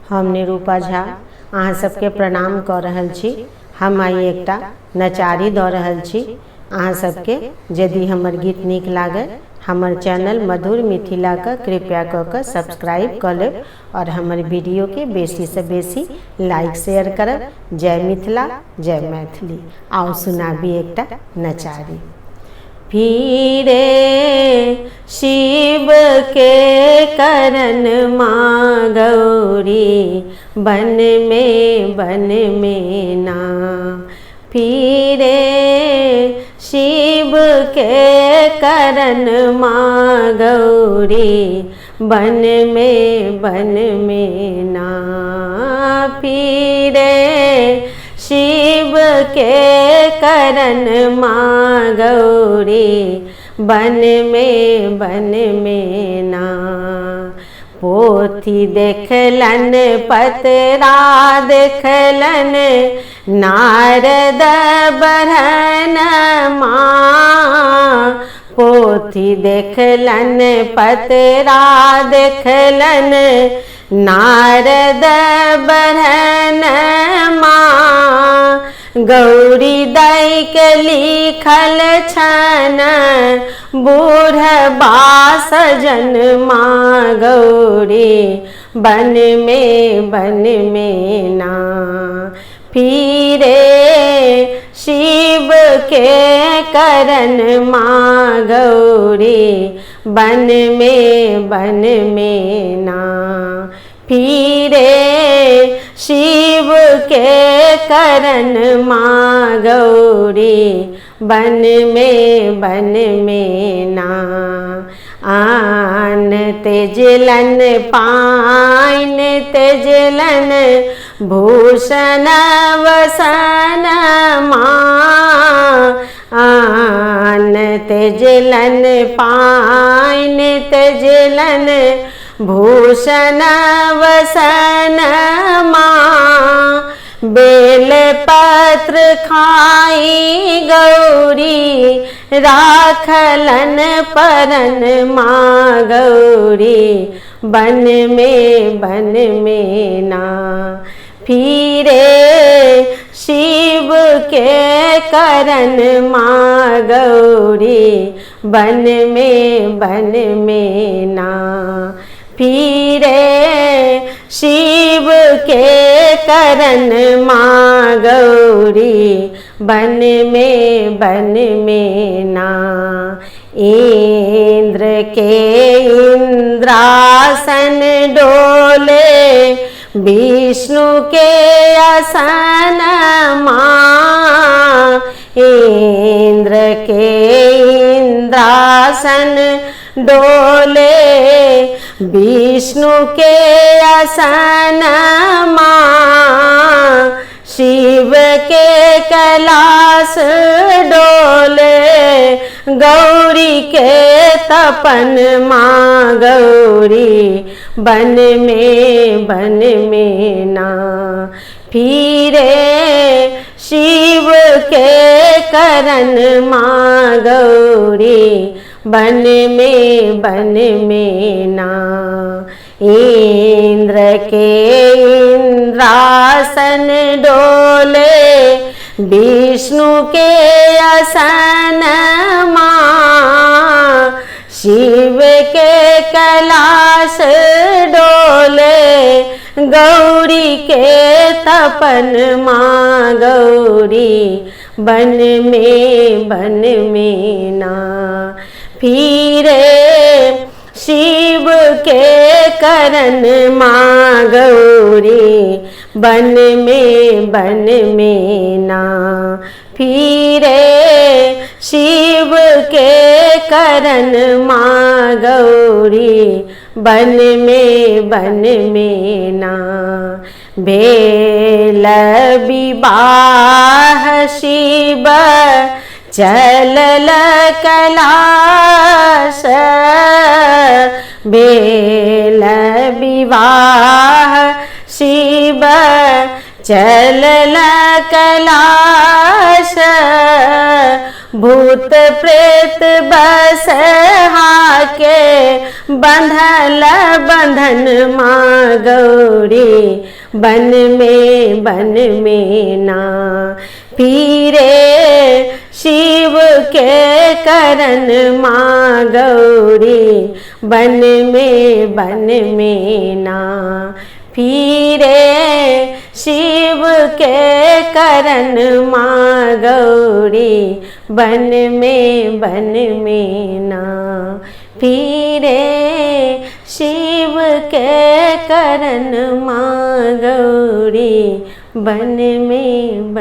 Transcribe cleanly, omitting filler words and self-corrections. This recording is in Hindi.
हम निरूपा झा अहाँ सबके प्रणाम कऽ रहल छी। हम आइ एकटा नचारी दऽ रहल छी अहाँ सबके। यदि हमर गीत नीक लागे हमर चैनल मधुर मिथिला के कृपया कऽ सब्सक्राइब कऽ लेब और हमर वीडियो के बेसी से बेसी लाइक शेयर करब। जय मिथिला जय मैथिली। आओ सुनाबी एकटा नचारी। फिरे शिव के करन माँ गौरी बन में ना। फिरे शिव के करन माँ गौरी बन में ना। फिरे शिव के करन माँ गौरी बन में ना। पोथी देखलन पतरा देखलन नारद बरहन माँ। पोथी देखलन पतरा देखलन नारद बरहन माँ। गौरी दाई के लिखल छन बूढ़बा सजन माँ गौरी बन में ना। फिरे शिव के करन माँ गौरी बन में ना। फिरे शिव के करन माँ गौरी बन में ना। आन तेजलन पाइन तेजलन भूषण वसन माँ। आन तेजलन पाइन तेजलन भूषण वसन माँ। बेल पत्र खाई गौरी राखलन परन माँ गौरी बन में ना। फिरे शिव के करन माँ गौरी बन में ना। फिरे शिव के करन माँ गौरी बन में ना। इंद्र के इंद्रासन डोले विष्णु के आसन माँ। इंद्र के इंद्रासन डोले विष्णु के आसन माँ। शिव के कैलाश डोले गौरी के तपन माँ गौरी बन में ना। फिरे शिव के करन माँ गौरी बन में ना। इंद्र के इंद्रासन डोले विष्णु के आसन माँ। शिव के कैलाश डोले गौरी के तपन माँ गौरी बन में ना। फिरे शिव के करन माँ गौरी बन में ना। फिरे शिव के करन माँ गौरी बन में ना। भेल विवाह शिव चलल कैलाश। भेल विवाह शिव चलल कैलाश। भूत प्रेत बसहा के बंधल बंधन माँ गौरी बन में ना फिरे शिव के करन माँ गौरी बन में ना फिरे शिव के करन माँ गौरी बन में ना फिरे शिव के करन माँ गौरी बन में